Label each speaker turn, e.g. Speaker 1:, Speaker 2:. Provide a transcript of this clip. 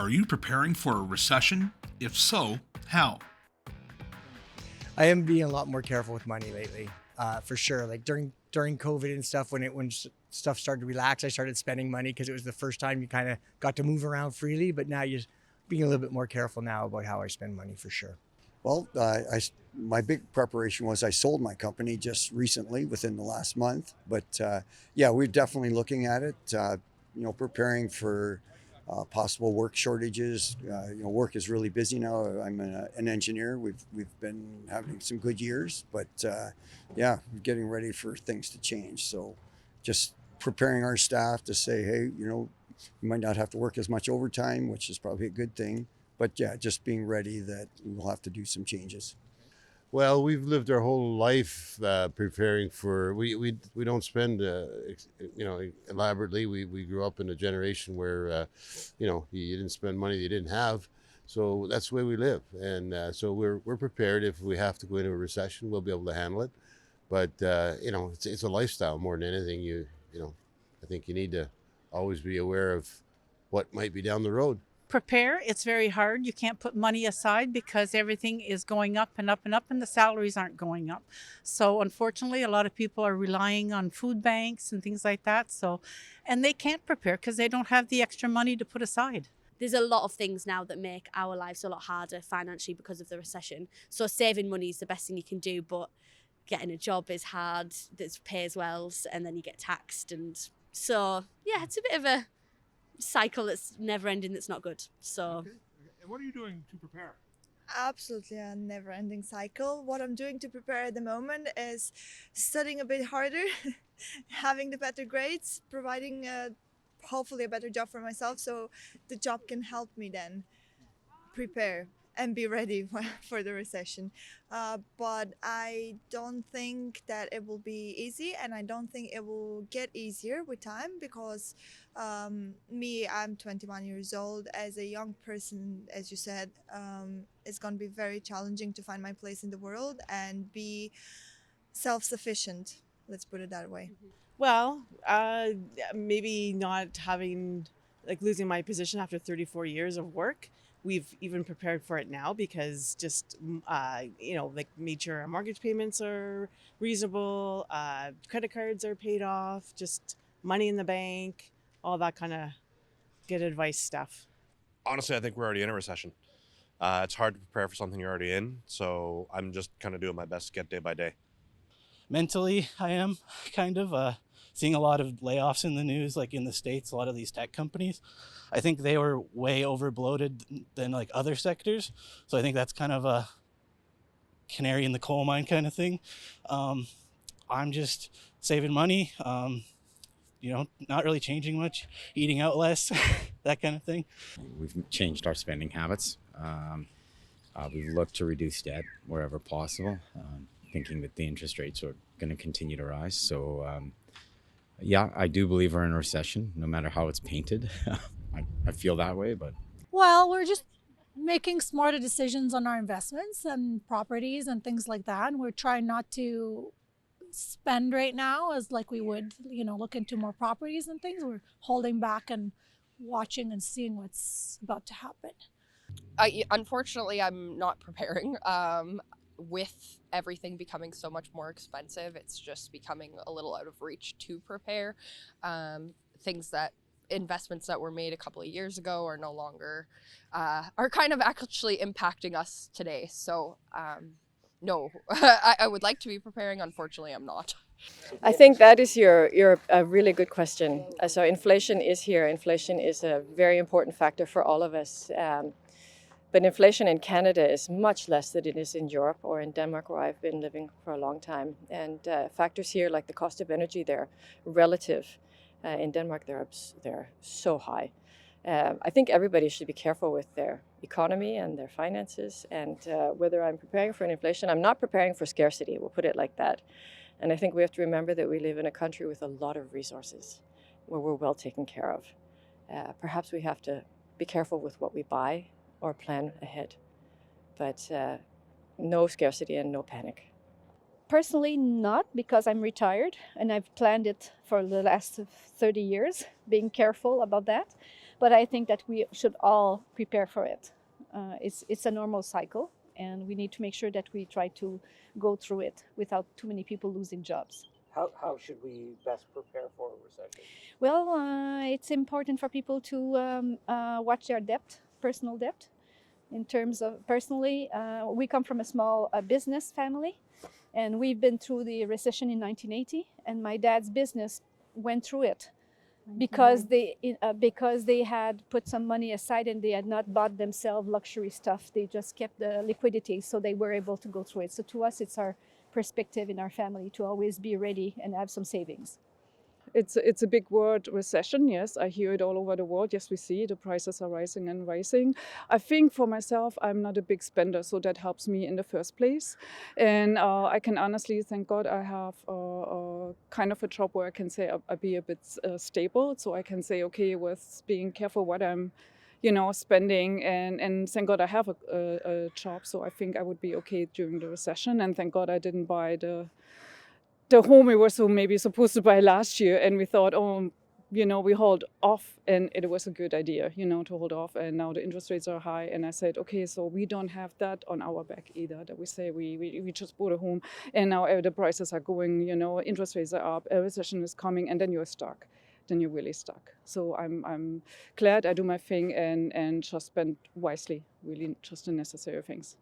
Speaker 1: Are you preparing for a recession? If so, how?
Speaker 2: I am being a lot more careful with money lately, for sure. Like during COVID and stuff, when stuff started to relax, I started spending money because it was the first time you kind of got to move around freely. But now you're being a little bit more careful now about how I spend money, for sure.
Speaker 3: Well, my big preparation was I sold my company just recently within the last month. But yeah, we're definitely looking at it, preparing for possible work shortages. Work is really busy now. I'm an engineer. We've been having some good years, but yeah, we're getting ready for things to change. So just preparing our staff to say, hey, you might not have to work as much overtime, which is probably a good thing. But yeah, just being ready that we'll have to do some changes.
Speaker 4: Well, we've lived our whole life preparing for. We don't spend, elaborately. We grew up in a generation where, you didn't spend money you didn't have. So that's the way we live, and so we're prepared. If we have to go into a recession, we'll be able to handle it. But it's a lifestyle more than anything. I think you need to always be aware of what might be down the road.
Speaker 5: Prepare. It's very hard. You can't put money aside because everything is going up and up and up, and the salaries aren't going up. So unfortunately, a lot of people are relying on food banks and things like that. And they can't prepare because they don't have the extra money to put aside.
Speaker 6: There's a lot of things now that make our lives a lot harder financially because of the recession. So saving money is the best thing you can do, but getting a job is hard. That pays well, and then you get taxed, and so yeah, it's a bit of a cycle that's never ending, that's not good. So
Speaker 1: Okay. And what are you doing to prepare?
Speaker 7: Absolutely a never-ending cycle. What I'm doing to prepare at the moment is studying a bit harder, having the better grades, providing hopefully a better job for myself, so the job can help me then prepare and be ready for the recession. But I don't think that it will be easy, and I don't think it will get easier with time because I'm 21 years old. As a young person, as you said, it's going to be very challenging to find my place in the world and be self-sufficient. Let's put it that way.
Speaker 8: Well, maybe not having, losing my position after 34 years of work. We've even prepared for it now because just, made sure our mortgage payments are reasonable, credit cards are paid off, just money in the bank, all that kind of good advice stuff.
Speaker 9: Honestly, I think we're already in a recession. It's hard to prepare for something you're already in, so I'm just kind of doing my best to get day by day.
Speaker 10: Mentally, I am kind of seeing a lot of layoffs in the news, like in the States, a lot of these tech companies. I think they were way over bloated than other sectors. So I think that's kind of a canary in the coal mine kind of thing. I'm just saving money, not really changing much, eating out less, that kind of thing.
Speaker 11: We've changed our spending habits. We've looked to reduce debt wherever possible, thinking that the interest rates are going to continue to rise. So, yeah, I do believe we're in a recession, no matter how it's painted. I feel that way, but...
Speaker 12: Well, we're just making smarter decisions on our investments and properties and things like that. And we're trying not to spend right now as like we would, look into more properties and things. We're holding back and watching and seeing what's about to happen.
Speaker 13: Unfortunately, I'm not preparing. With everything becoming so much more expensive, it's just becoming a little out of reach to prepare. Investments that were made a couple of years ago are no longer, are kind of actually impacting us today. So no, I would like to be preparing. Unfortunately, I'm not.
Speaker 14: I think that is a really good question. So inflation is here. Inflation is a very important factor for all of us. But inflation in Canada is much less than it is in Europe or in Denmark, where I've been living for a long time. And factors here like the cost of energy, they're relative. In Denmark, they're so high. I think everybody should be careful with their economy and their finances. And whether I'm preparing for an inflation, I'm not preparing for scarcity, we'll put it like that. And I think we have to remember that we live in a country with a lot of resources where we're well taken care of. Perhaps we have to be careful with what we buy or plan ahead. But no scarcity and no panic.
Speaker 15: Personally, not, because I'm retired and I've planned it for the last 30 years, being careful about that. but I think that we should all prepare for it. It's a normal cycle, and we need to make sure that we try to go through it without too many people losing jobs.
Speaker 16: How should we best prepare for a recession?
Speaker 15: Well, it's important for people to watch their debt, personal debt. In terms of personally, we come from a small business family, and we've been through the recession in 1980, and my dad's business went through it because they had put some money aside and they had not bought themselves luxury stuff. They just kept the liquidity, so they were able to go through it. So to us, it's our perspective in our family to always be ready and have some savings.
Speaker 17: It's a big word, recession. Yes, I hear it all over the world. Yes, we see the prices are rising and rising. I think for myself, I'm not a big spender, so that helps me in the first place. And I can honestly, thank God, I have kind of a job where I can say I be a bit stable. So I can say, okay, with being careful what I'm spending, and thank God I have a job. So I think I would be okay during the recession. And thank God I didn't buy the home we were maybe supposed to buy last year, and we thought, we hold off, and it was a good idea, to hold off. And now the interest rates are high, and I said, okay, so we don't have that on our back either, that we say we just bought a home, and now the prices are going, interest rates are up, a recession is coming, and then you're stuck. Then you're really stuck. So I'm glad I do my thing and just spend wisely, really just the necessary things.